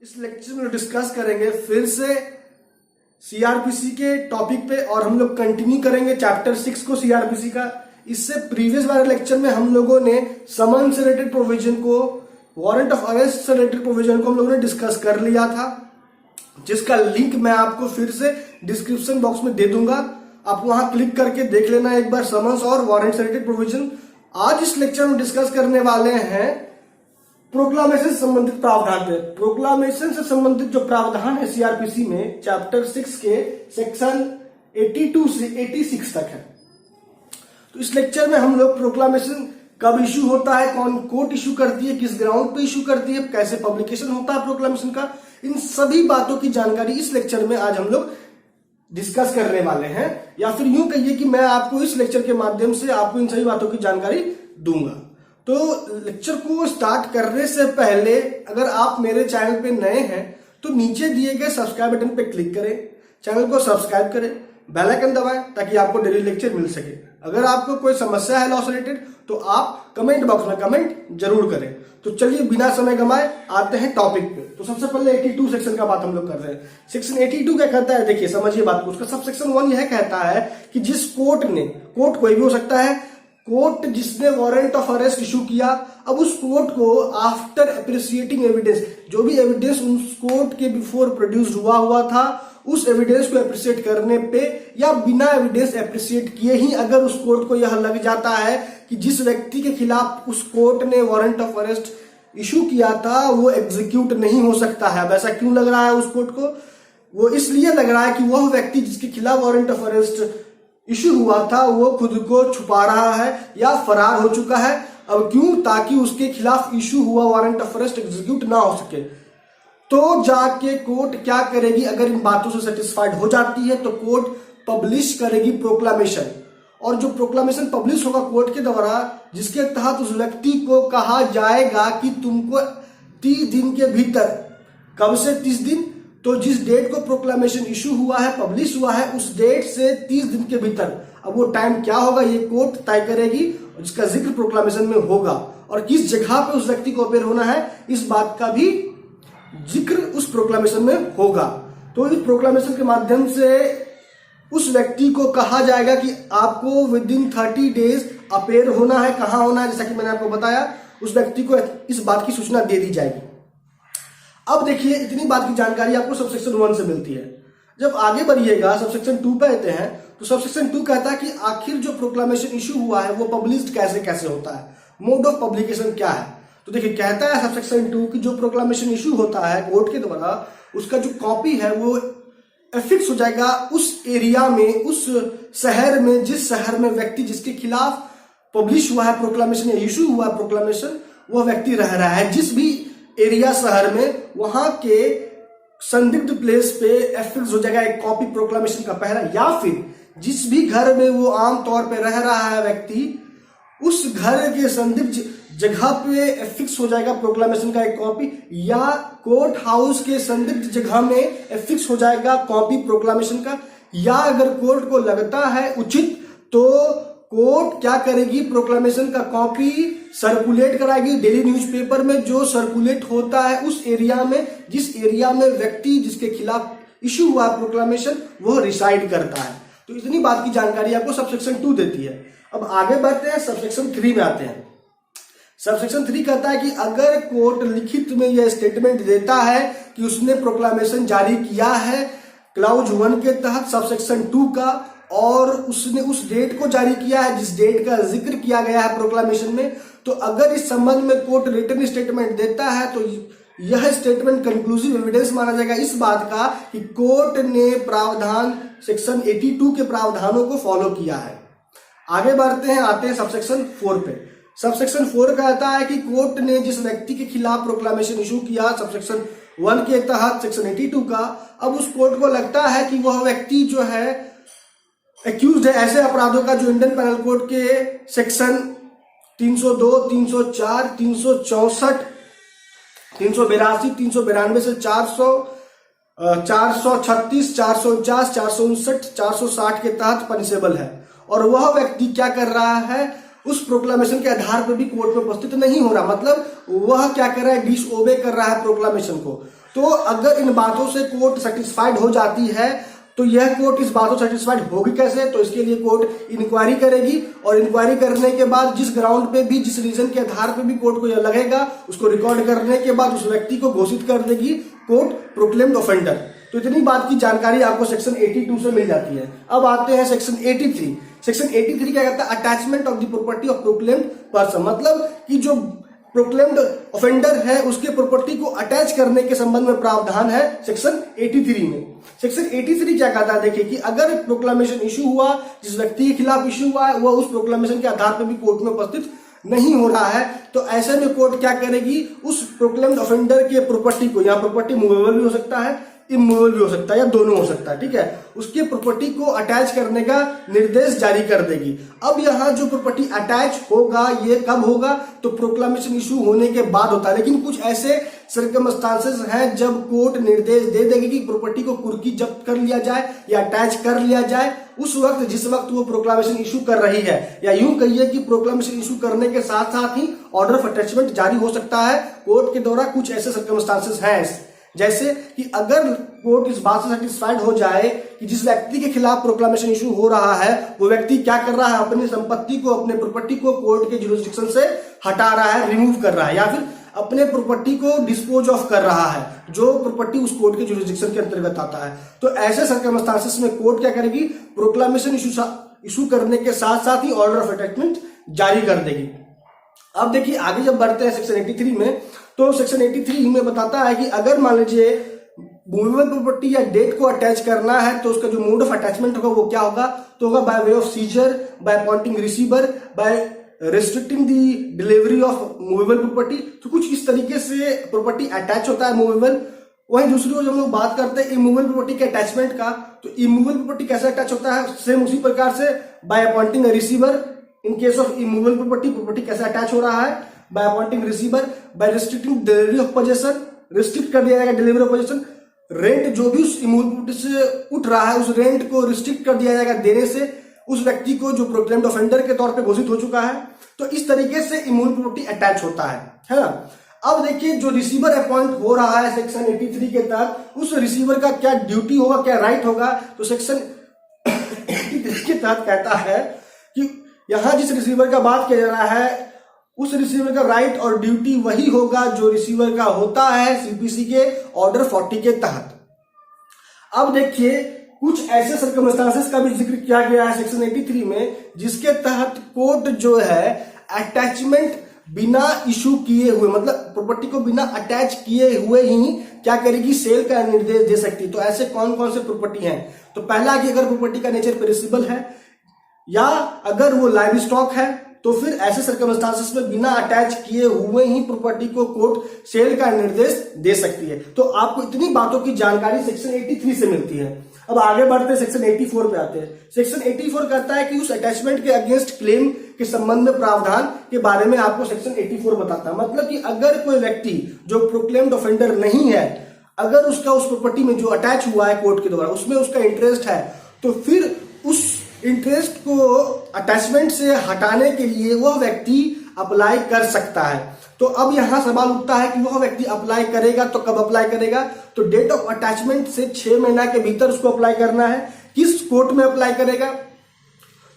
इस लेक्चर में डिस्कस करेंगे फिर से सीआरपीसी के टॉपिक पे और हम लोग कंटिन्यू करेंगे चैप्टर 6 को सीआरपीसी का। इससे प्रीवियस वाले लेक्चर में हम लोगों ने समन से रिलेटेड प्रोविजन को, वारंट ऑफ अरेस्ट से रिलेटेड प्रोविजन को हम लोगों ने डिस्कस कर लिया था, जिसका लिंक मैं आपको फिर से डिस्क्रिप्शन बॉक्स में दे दूंगा। आप वहां क्लिक करके देख लेना एक बार समन्स और वारंट से रिलेटेड प्रोविजन। आज इस लेक्चर में डिस्कस करने वाले हैं प्रोक्लामेशन से संबंधित प्रावधान पे। प्रोक्लामेशन से संबंधित जो प्रावधान है सीआरपीसी में चैप्टर 6 के सेक्शन 82 से 86 तक है। तो इस लेक्चर में हम लोग प्रोक्लामेशन कब इश्यू होता है, कौन कोर्ट इश्यू करती है, किस ग्राउंड पे इश्यू करती है, कैसे पब्लिकेशन होता है प्रोक्लामेशन का, इन सभी बातों की जानकारी इस लेक्चर में आज हम लोग डिस्कस करने वाले हैं। या फिर यूं कहिए कि मैं आपको इस लेक्चर के माध्यम से आपको इन सभी बातों की जानकारी दूंगा। तो लेक्चर को स्टार्ट करने से पहले अगर आप मेरे चैनल पे नए हैं तो नीचे दिए गए सब्सक्राइब बटन पे क्लिक करें, चैनल को सब्सक्राइब करें, बेल आइकन दबाएं ताकि आपको डेली लेक्चर मिल सके। अगर आपको कोई समस्या है लॉ से रिलेटेड तो आप कमेंट बॉक्स में कमेंट जरूर करें। तो चलिए बिना समय गंवाए आते हैं टॉपिक पे। तो सबसे पहले 82 सेक्शन का बात हम लोग कर रहे हैं। सेक्शन 82 क्या कहता है, देखिए समझिए बात को। उसका सब सेक्शन 1 यह कहता है कि जिस कोर्ट ने, कोर्ट कोई भी हो सकता है, कोर्ट जिसने वारंट ऑफ अरेस्ट इशू किया, अब उस कोर्ट को आफ्टर एप्रिसिएटिंग एविडेंस, जो भी एविडेंस उस कोर्ट के बिफोर प्रोड्यूस हुआ था, उस एविडेंस को एप्रिसिएट करने पे या बिना एविडेंस एप्रिसिएट किए ही अगर उस कोर्ट को यह लग जाता है कि जिस व्यक्ति के खिलाफ उस कोर्ट ने वारंट ऑफ अरेस्ट इशू किया था वो एग्जीक्यूट नहीं हो सकता है। अब ऐसा क्यों लग रहा है उस कोर्ट को? वो इसलिए लग रहा है कि वह व्यक्ति जिसके खिलाफ वारंट ऑफ अरेस्ट इशू हुआ था वो खुद को छुपा रहा है या फरार हो चुका है। अब क्यों? ताकि उसके खिलाफ इशू हुआ वारंट ऑफ अरेस्ट एग्जीक्यूट ना हो सके। तो जाके कोर्ट क्या करेगी, अगर इन बातों से सेटिस्फाइड हो जाती है तो कोर्ट पब्लिश करेगी प्रोक्लामेशन। और जो प्रोक्लामेशन पब्लिश होगा कोर्ट के द्वारा, जिसके तहत उस व्यक्ति को कहा जाएगा कि तुमको 30 दिन के भीतर, कब से 30 दिन, तो जिस डेट को प्रोक्लामेशन इशू हुआ है, पब्लिश हुआ है, उस डेट से 30 दिन के भीतर, अब वो टाइम क्या होगा ये कोर्ट तय करेगी, जिसका जिक्र प्रोक्लामेशन में होगा। और किस जगह पे उस व्यक्ति को अपेयर होना है इस बात का भी जिक्र उस प्रोक्लामेशन में होगा। तो इस प्रोक्लामेशन के माध्यम से उस व्यक्ति को कहा जाएगा कि आपको विद इन 30 डेज अपेयर होना है। कहां होना है? जैसा कि मैंने आपको बताया, उस व्यक्ति को इस बात की सूचना दे दी जाएगी। अब देखिए, इतनी बात की जानकारी आपको सबसेक्शन 1 से मिलती है। जब आगे बढ़िएगा सबसेक्शन 2 पे आते हैं तो सबसेक्शन 2 कहता है कि आखिर जो प्रोक्लामेशन इशू हुआ है वो पब्लिश्ड कैसे कैसे होता है, मोड ऑफ पब्लिकेशन क्या है। तो देखिए कहता है सबसेक्शन 2 की जो प्रोक्लामेशन इशू होता है कोर्ट के द्वारा, उसका जो कॉपी है वो एफिक्स हो जाएगा उस एरिया में, उस शहर में, जिस शहर में व्यक्ति जिसके खिलाफ पब्लिश हुआ है प्रोक्लामेशन या इशू हुआ है प्रोक्लामेशन, वह व्यक्ति रह रहा है। जिस भी एरिया शहर में, वहां के संदिग्ध प्लेस पे एफिक्स हो जाएगा एक कॉपी प्रोक्लामेशन का पहला। या फिर जिस भी घर में वो आम तौर पे रह रहा है व्यक्ति, उस घर के संदिग्ध जगह पे एफिक्स हो जाएगा प्रोक्लामेशन का एक कॉपी, या कोर्ट हाउस के संदिग्ध जगह में एफिक्स हो जाएगा कॉपी प्रोक्लामेशन का। या अगर कोर्ट को लगता है उचित तो कोर्ट क्या करेगी, प्रोक्लामेशन का कॉपी सर्कुलेट कराएगी डेली न्यूज़पेपर में जो सर्कुलेट होता है उस एरिया में, जिस एरिया में व्यक्ति जिसके खिलाफ इशू हुआ प्रोक्लामेशन वह रिसाइड करता है। तो इतनी बात की जानकारी आपको सबसेक्शन 2 देती है। अब आगे बढ़ते हैं, सबसेक्शन 3 में आते हैं। सबसेक्शन 3 कहता है कि अगर कोर्ट लिखित में यह स्टेटमेंट देता है कि उसने प्रोक्लामेशन जारी किया है क्लाउज 1 के तहत सबसेक्शन 2 का, और उसने उस डेट को जारी किया है जिस डेट का जिक्र किया गया है प्रोक्लामेशन में, तो अगर इस संबंध में कोर्ट रिटन स्टेटमेंट देता है तो यह स्टेटमेंट कंक्लूसिव एविडेंस माना जाएगा इस बात का कि कोर्ट ने प्रावधान सेक्शन 82 के प्रावधानों को फॉलो किया है। आगे बढ़ते हैं, आते हैं सबसेक्शन 4 पे। सबसेक्शन 4 कहता है कि कोर्ट ने जिस व्यक्ति के खिलाफ प्रोक्लामेशन इशू किया सबसेक्शन 1 के तहत सेक्शन 82 का, अब उस कोर्ट को लगता है कि वह व्यक्ति जो है एक्यूज्ड है ऐसे अपराधों का जो इंडियन पेनल कोड के सेक्शन 302, 304, 364, 382, 392 से 400, 436, 449, 459, 460 के तहत पनिशेबल है। और वह व्यक्ति क्या कर रहा है, उस प्रोक्लामेशन के आधार पर भी कोर्ट में उपस्थित नहीं हो रहा, मतलब वह क्या कर रहा है, डिसओबे कर रहा है प्रोक्लामेशन को। तो अगर इन बातों से कोर्ट सेटिस्फाइड हो जाती है तो यह कोर्ट इस बातों सेटिस्फाइड होगी कैसे, तो इसके लिए कोर्ट इंक्वायरी करेगी और इंक्वायरी करने के बाद जिस ग्राउंड पे भी, जिस रीजन के आधार पे भी कोर्ट को यह लगेगा, उसको रिकॉर्ड करने के बाद उस व्यक्ति को घोषित कर देगी कोर्ट प्रोक्लेम्ड ऑफेंडर। तो इतनी बात की जानकारी आपको सेक्शन 82 से मिल जाती है। अब आते हैं सेक्शन 83। सेक्शन 83 क्या कहता है? Attachment of the property of proclaimed person, मतलब कि जो प्रोक्लेम्ड ऑफेंडर है उसके प्रॉपर्टी को अटैच करने के संबंध में प्रावधान है सेक्शन 83 में। सेक्शन 83 क्या कहता है? देखिए कि अगर प्रोक्लामेशन इशू हुआ, जिस व्यक्ति के खिलाफ इशू हुआ है, वह उस प्रोक्लामेशन के आधार पर भी कोर्ट में उपस्थित नहीं हो रहा है, तो ऐसे में कोर्ट क्या करेगी? उस प्रोक्लेम्ड ऑफेंडर के प्रॉपर्टी को, यहाँ प्रॉपर्टी मूवेबल भी हो सकता है, इमूवेबल भी हो सकता है, या दोनों हो सकता है, ठीक है, उसके प्रॉपर्टी को अटैच करने का निर्देश जारी कर देगी। अब यहाँ जो प्रॉपर्टी अटैच होगा ये कब होगा? तो प्रोक्लामेशन इशू होने के बाद होता है। लेकिन कुछ ऐसे सर्कमस्टांसेस हैं जब कोर्ट निर्देश दे देगी कि प्रॉपर्टी को कुर्की जब्त कर लिया जाए या अटैच कर लिया जाए, उस वक्त जिस वक्त वो प्रोक्लामेशन इशू कर रही है, या यूं कहिए कि प्रोक्लामेशन इशू करने के साथ साथ ही ऑर्डर ऑफ अटैचमेंट जारी हो सकता है कोर्ट के द्वारा। कुछ ऐसे सर्कमस्टांसेस हैं जैसे कि अगर कोर्ट इस बात से सेटिस्फाइड हो जाए कि जिस व्यक्ति के खिलाफ प्रोक्लामेशन इशू हो रहा है वो व्यक्ति क्या कर रहा है, अपनी संपत्ति को, अपने प्रॉपर्टी को कोर्ट के जुरिस्डिक्शन से हटा रहा है, रिमूव कर रहा है, या फिर अपने प्रॉपर्टी को डिस्पोज ऑफ कर रहा है, जो प्रॉपर्टी उस कोर्ट के जुरिस्डिक्शन के अंतर्गत आता है, तो ऐसे सर्कमस्टांसेस में कोर्ट क्या करेगी? प्रोक्लामेशन इशू करने के साथ साथ ही ऑर्डर ऑफ अटैचमेंट जारी कर देगी। अब देखिए आगे जब बढ़ते हैं सेक्शन 83 में, तो सेक्शन 83 में बताता है कि अगर मान लीजिए मूवेबल प्रॉपर्टी या डेट को अटैच करना है तो उसका जो मोड ऑफ अटैचमेंट होगा वो क्या होगा? तो होगा by way of seizure, by appointing receiver, by restricting the delivery of movable property. तो कुछ इस तरीके से प्रॉपर्टी अटैच होता है मूवेबल। वहीं दूसरी ओर जब हम लोग बात करते हैं इमूवेबल प्रॉपर्टी के अटैचमेंट का, तो इमूवेबल प्रॉपर्टी कैसे अटैच होता है? सेम उसी प्रकार से by appointing receiver. In case of immovable property कैसे अटैच हो रहा है? By appointing receiver, by restricting delivery of possession, restrict कर दिया जाएगा डिलीवरी ऑफ पोजेशन। रेंट जो भी उस इमूवेबल प्रॉपर्टी से उठ रहा है उस रेंट को रिस्ट्रिक्ट कर दिया जाएगा देने से उस व्यक्ति को जो प्रोक्लेम्ड ऑफेंडर के तौर पे घोषित हो चुका है। तो इस तरीके से इमूवेबल प्रॉपर्टी अटैच होता है ना। अब देखिए जो रिसीवर अपॉइंट हो रहा है सेक्शन 83 के तहत, उस रिसीवर का क्या ड्यूटी होगा, क्या राइट होगा? तो सेक्शन 83 के तहत कहता है कि यहां जिस रिसीवर का बात किया जा रहा है उस रिसीवर का राइट और ड्यूटी वही होगा जो रिसीवर का होता है सीपीसी के ऑर्डर 40 के तहत। अब देखिए कुछ ऐसे सर्कमस्टांसेस का भी जिक्र किया गया है सेक्शन 83 में जिसके तहत कोर्ट जो है अटैचमेंट बिना इशू किए हुए, मतलब प्रॉपर्टी को बिना अटैच किए हुए ही क्या करेगी? सेल का निर्देश दे सकती। तो ऐसे कौन कौन से प्रॉपर्टी हैं? तो पहला कि अगर प्रॉपर्टी का नेचर पेरिसेबल है या अगर वो लाइव स्टॉक है, तो फिर ऐसे सर्कमस्टांसेस में बिना अटैच किए हुए ही प्रॉपर्टी को कोर्ट सेल का निर्देश दे सकती है। तो आपको इतनी बातों की जानकारी सेक्शन 83 से मिलती है। अब आगे बढ़ते हैं सेक्शन 84 पे आते हैं। सेक्शन 84 कहता है कि उस अटैचमेंट के अगेंस्ट क्लेम के संबंध में प्रावधान के बारे में आपको सेक्शन 84 बताता है। मतलब कि अगर कोई व्यक्ति जो प्रोक्लेम्ड ऑफेंडर नहीं है, अगर उसका उस प्रॉपर्टी में जो अटैच हुआ है कोर्ट के द्वारा उसमें उसका इंटरेस्ट है, तो फिर उस इंटरेस्ट को अटैचमेंट से हटाने के लिए वह व्यक्ति अप्लाई कर सकता है। तो अब यहां सवाल उठता है कि वह व्यक्ति अप्लाई करेगा तो कब अप्लाई करेगा? तो डेट ऑफ अटैचमेंट से 6 महीना के भीतर उसको अप्लाई करना है। किस कोर्ट में अप्लाई करेगा?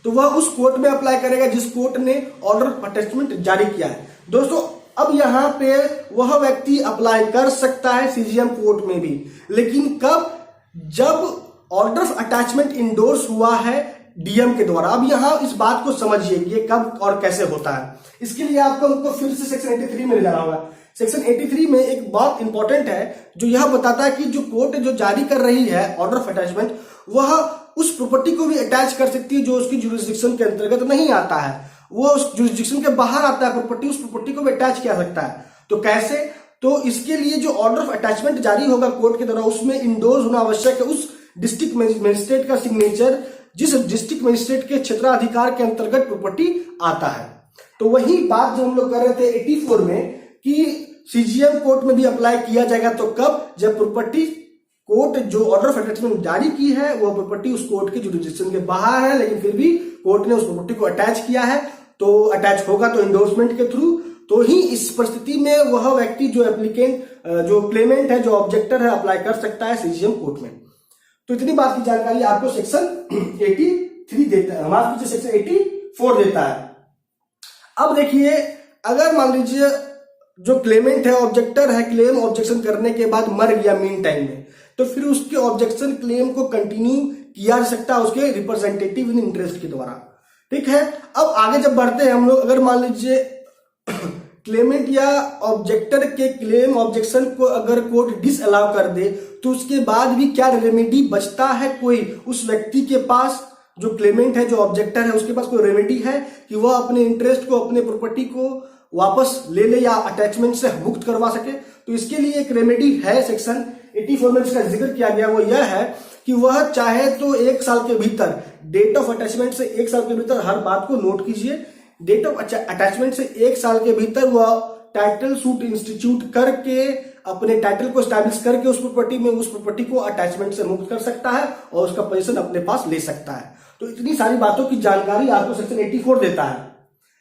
तो वह उस कोर्ट में अप्लाई करेगा जिस कोर्ट ने ऑर्डर ऑफ अटैचमेंट जारी किया है। दोस्तों अब यहां पे वह व्यक्ति अप्लाई कर सकता है सीजीएम कोर्ट में भी, लेकिन कब? जब ऑर्डर ऑफ अटैचमेंट इंडोर्स हुआ है डीएम के द्वारा। अब यहां इस बात को समझिए कि ये कब और कैसे होता है। इसके लिए आपको फिर से सेक्शन 83 में जाना होगा। सेक्शन 83 में एक बात इंपॉर्टेंट है जो यह बताता है कि जो कोर्ट जो जारी कर रही है ऑर्डर ऑफ अटैचमेंट, वह उस प्रॉपर्टी को भी अटैच कर सकती है जो उसकी जुरिस्डिक्शन के अंतर्गत नहीं आता है, वो उस जुरिस्डिक्शन के बाहर आता है प्रॉपर्टी, उस प्रॉपर्टी को भी अटैच किया सकता है। तो कैसे? तो इसके लिए जो ऑर्डर ऑफ अटैचमेंट जारी होगा कोर्ट के द्वारा उसमें इंडोर्स होना आवश्यक है उस डिस्ट्रिक्ट मजिस्ट्रेट का सिग्नेचर जिस डिस्ट्रिक्ट मजिस्ट्रेट के क्षेत्राधिकार के अंतर्गत प्रॉपर्टी आता है। तो वही बात जो हम लोग कर रहे थे 84 में कि सीजीएम कोर्ट में भी अप्लाई किया जाएगा। तो कब? जब प्रॉपर्टी कोर्ट जो ऑर्डर ऑफ अटैचमेंट जारी की है वह प्रॉपर्टी उस कोर्ट के जुरिस्डिक्शन के बाहर है, लेकिन फिर भी कोर्ट ने उस प्रॉपर्टी को अटैच किया है। तो अटैच होगा तो इंडोर्समेंट के थ्रू। तो ही इस परिस्थिति में वह व्यक्ति जो एप्लीकेंट जो क्लेमेंट है, जो ऑब्जेक्टर है, अप्लाई कर सकता है सीजीएम कोर्ट में। तो इतनी बात की जानकारी आपको सेक्शन 83 देता है, हमारे पीछे सेक्शन 84 देता है। अब देखिए, अगर मान लीजिए जो क्लेमेंट है, ऑब्जेक्टर है, क्लेम ऑब्जेक्शन करने के बाद मर गया मीन टाइम में, तो फिर उसके ऑब्जेक्शन क्लेम को कंटिन्यू किया जा सकता है उसके रिप्रेजेंटेटिव इन इंटरेस्ट के द्वारा। ठीक है, अब आगे जब बढ़ते हैं हम लोग, अगर मान लीजिए क्लेमेंट या ऑब्जेक्टर के क्लेम ऑब्जेक्शन को अगर कोर्ट डिसअलाउ कर दे, तो उसके बाद भी क्या रेमेडी बचता है कोई उस व्यक्ति के पास, जो क्लेमेंट है, जो ऑब्जेक्टर है, उसके पास कोई रेमेडी है कि वह अपने इंटरेस्ट को, अपने प्रॉपर्टी को वापस ले ले या अटैचमेंट से मुक्त करवा सके? तो इसके लिए एक रेमेडी है, सेक्शन 84 में जिसका जिक्र किया गया वो यह है कि वह चाहे तो 1 साल के भीतर, डेट ऑफ अटैचमेंट से 1 साल के भीतर, हर बात को नोट कीजिए, डेट ऑफ अटैचमेंट से 1 साल के भीतर वह टाइटल सूट इंस्टीट्यूट करके अपने टाइटल को स्टैब्लिश करके उस प्रॉपर्टी को अटैचमेंट से मुक्त कर सकता है और उसका पोजीशन अपने पास ले सकता है। तो इतनी सारी बातों की जानकारी आपको सेक्शन 84 देता है।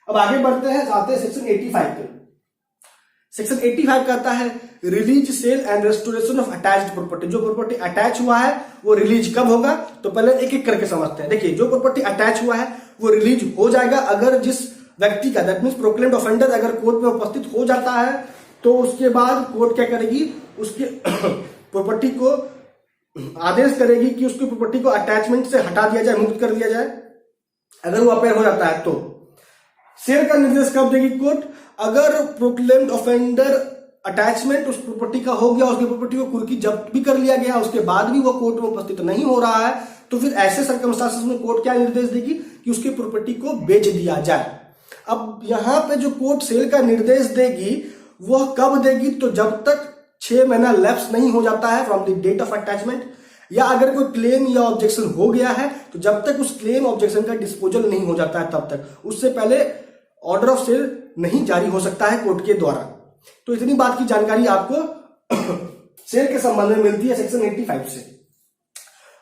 अब आगे बढ़ते हैं, आते हैं सेक्शन 85 पे। सेक्शन 85 कहता है release, sale and restoration of attached property. जो प्रॉपर्टी अटैच हुआ है वो रिलीज कब होगा? तो पहले एक एक करके समझते हैं। देखिए, जो प्रॉपर्टी अटैच हुआ है वो रिलीज हो जाएगा अगर जिस व्यक्ति का, दैट मींस प्रोक्लेम्ड ऑफेंडर, अगर कोर्ट में उपस्थित हो जाता है, तो उसके बाद कोर्ट क्या करेगी, उसके प्रॉपर्टी को आदेश करेगी कि उसकी प्रॉपर्टी को अटैचमेंट से हटा दिया जाए, मुक्त कर दिया जाए, अगर वो अपेयर हो जाता है तो। सेल का निर्देश कब देगी कोर्ट? अगर प्रोक्लेम्ड ऑफेंडर अटैचमेंट उस प्रॉपर्टी का हो गया, उसकी प्रॉपर्टी को कुर्की जब्त भी कर लिया गया, उसके बाद भी वो कोर्ट में उपस्थित नहीं हो रहा है, तो फिर ऐसे सर्कमस्टांसेस में कोर्ट क्या निर्देश देगी कि उसकी प्रॉपर्टी को बेच दिया जाए। अब यहां पे जो कोर्ट सेल का निर्देश देगी वह कब देगी? तो जब तक 6 महीना लैप्स नहीं हो जाता है from the date of attachment, या अगर कोई क्लेम या ऑब्जेक्शन हो गया है तो जब तक उस क्लेम ऑब्जेक्शन का डिस्पोजल नहीं हो जाता है तब तक, उससे पहले ऑर्डर ऑफ सेल नहीं जारी हो सकता है कोर्ट के द्वारा। तो इतनी बात की जानकारी आपको सेल के संबंध में मिलती है सेक्शन 85 से।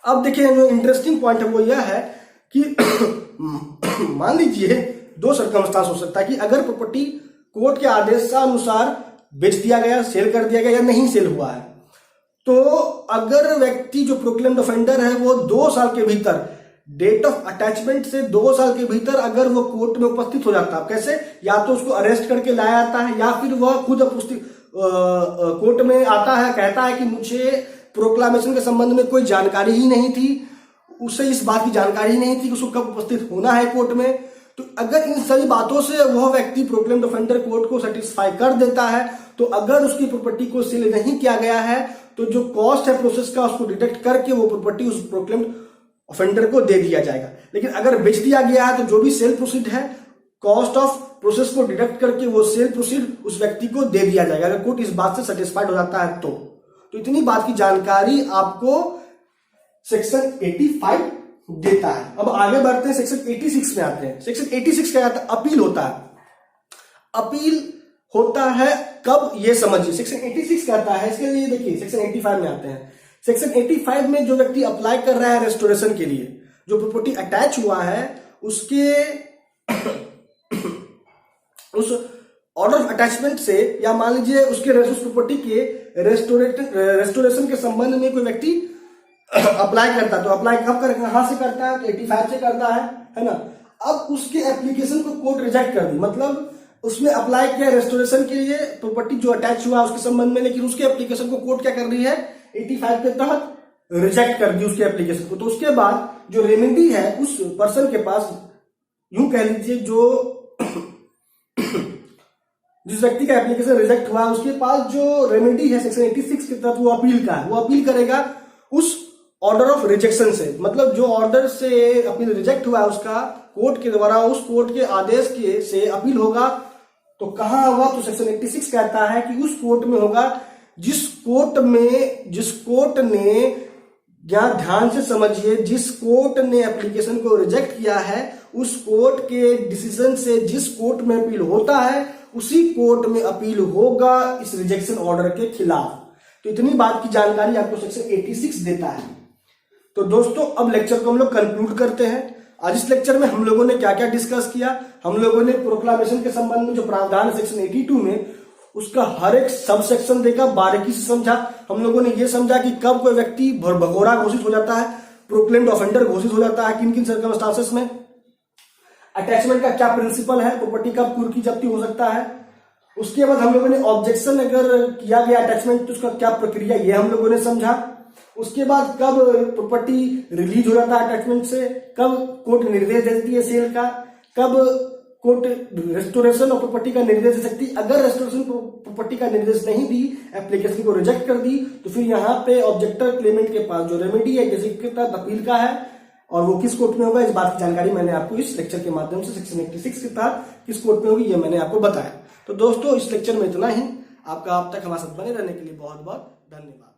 अब देखिए, जो इंटरेस्टिंग पॉइंट है वो यह है कि मान लीजिए 2 सर्कमस्टांस हो सकता है कि अगर प्रॉपर्टी कोर्ट के आदेश के अनुसार बेच दिया गया, सेल कर दिया गया या नहीं सेल हुआ है, तो अगर व्यक्ति जो प्रोक्लेम्ड ऑफेंडर है वो 2 साल के भीतर, डेट ऑफ अटैचमेंट से 2 साल के भीतर अगर वो कोर्ट में उपस्थित हो जाता है, कैसे? या तो उसको अरेस्ट करके लाया जाता है या फिर वह खुद कोर्ट में आता है, कहता है कि मुझे प्रोक्लामेशन के संबंध में कोई जानकारी ही नहीं थी, उसे इस बात की जानकारी नहीं थी कि उसको कब उपस्थित होना है कोर्ट में। तो अगर इन सभी बातों से वह व्यक्ति प्रोक्लेम्ड ऑफेंडर कोर्ट को सेटिस्फाई कर देता है, तो अगर उसकी प्रॉपर्टी को सेल नहीं किया गया है तो जो कॉस्ट है प्रोसेस का उसको डिडक्ट करके वो प्रॉपर्टी उस प्रोक्लेम्ड ऑफेंडर को दे दिया जाएगा। लेकिन अगर बेच दिया गया है तो जो भी सेल प्रोसीड है, कॉस्ट ऑफ प्रोसेस को डिडक्ट करके वो सेल प्रोसीड उस व्यक्ति को दे दिया जाएगा, अगर कोर्ट इस बात से सेटिस्फाइड हो जाता है तो इतनी बात की जानकारी आपको सेक्शन 85 देता है। अब आगे बढ़ते हैं, सेक्शन 86 में आते हैं। सेक्शन 86 क्या कहता है? अपील होता है। अपील होता है कब, ये समझिए। सेक्शन 86 कहता है, इसके लिए देखिए सेक्शन 85 में आते हैं। सेक्शन 85 में जो व्यक्ति अप्लाई कर रहा है रेस्टोरेशन के लिए, जो प्रॉपर्टी अटैच हुआ है उसके उस ऑर्डर ऑफ अटैचमेंट से, या मान लीजिए उसके उस प्रॉपर्टी के रेस्टोरेशन के संबंध में कोई व्यक्ति अप्लाई करता है, तो अप्लाई कब कर, कहां से करता है? तो 85 से करता है ना। अब उसके एप्लीकेशन को कोर्ट रिजेक्ट कर दी, मतलब उसमें अप्लाई किया रेस्टोरेशन के लिए, प्रॉपर्टी जो अटैच हुआ उसके संबंध में, लेकिन उसके एप्लीकेशन को कोर्ट क्या कर रही है? 85 के तहत रिजेक्ट कर दी उसके एप्लीकेशन को। तो उसके बाद जो रेमेडी है उस पर्सन के पास, यूं कह लीजिए जो जिस व्यक्ति का एप्लीकेशन रिजेक्ट हुआ उसके पास जो रेमेडी है सेक्शन 86 के तहत वो अपील का है, वो अपील करेगा उस ऑर्डर ऑफ रिजेक्शन से, मतलब जो ऑर्डर से अपील रिजेक्ट हुआ है उसका कोर्ट के द्वारा, उस कोर्ट के आदेश के से अपील होगा। तो कहां होगा? तो सेक्शन 86 कहता है कि उस कोर्ट में होगा जिस कोर्ट ने, ध्यान से समझिए, जिस कोर्ट ने एप्लीकेशन को रिजेक्ट किया है उस कोर्ट के डिसीजन से जिस कोर्ट में अपील होता है उसी कोर्ट में अपील होगा इस रिजेक्शन ऑर्डर के खिलाफ। तो इतनी बात की जानकारी आपको सेक्शन 86 देता है। तो दोस्तों, अब लेक्चर को हम लोग कंक्लूड करते हैं। आज इस लेक्चर में हम लोगों ने क्या क्या डिस्कस किया? हम लोगों ने प्रोक्लामेशन के संबंध में जो प्रावधान है सेक्शन 82 में उसका हर एक सब सेक्शन देखा, बारीकी से समझा। हम लोगों ने यह समझा कि कब कोई व्यक्ति भगोड़ा घोषित हो जाता है, प्रोक्लेम्ड ऑफेंडर घोषित हो जाता है, किन किन सर्कमस्टांसेस में, अटैचमेंट का क्या प्रिंसिपल है, प्रॉपर्टी कब कुर्की जब्ती हो सकता है। उसके बाद हम लोगों ने ऑब्जेक्शन अगर किया गया अटैचमेंट तो उसका क्या प्रक्रिया, ये हम लोगों ने समझा। उसके बाद कब प्रॉपर्टी रिलीज हो जाता है अटैचमेंट से, कब कोर्ट निर्देश देती है सेल का, कब कोर्ट रेस्टोरेशन ऑफ प्रॉपर्टी का निर्देश दे सकती। अगर रेस्टोरेशन प्रॉपर्टी का निर्देश नहीं दी, एप्लीकेशन को रिजेक्ट कर दी, तो फिर यहाँ पे ऑब्जेक्टर क्लेमेंट के पास जो रेमेडी है किसी के तहत अपील का है, और वो किस कोर्ट में होगा इस बात की जानकारी मैंने आपको इस लेक्चर के माध्यम से सेक्शन 86 के तहत किस कोर्ट में होगी ये मैंने आपको बताया। तो दोस्तों इस लेक्चर में इतना ही। आपका अब तक हमारे साथ बने रहने के लिए बहुत बहुत धन्यवाद।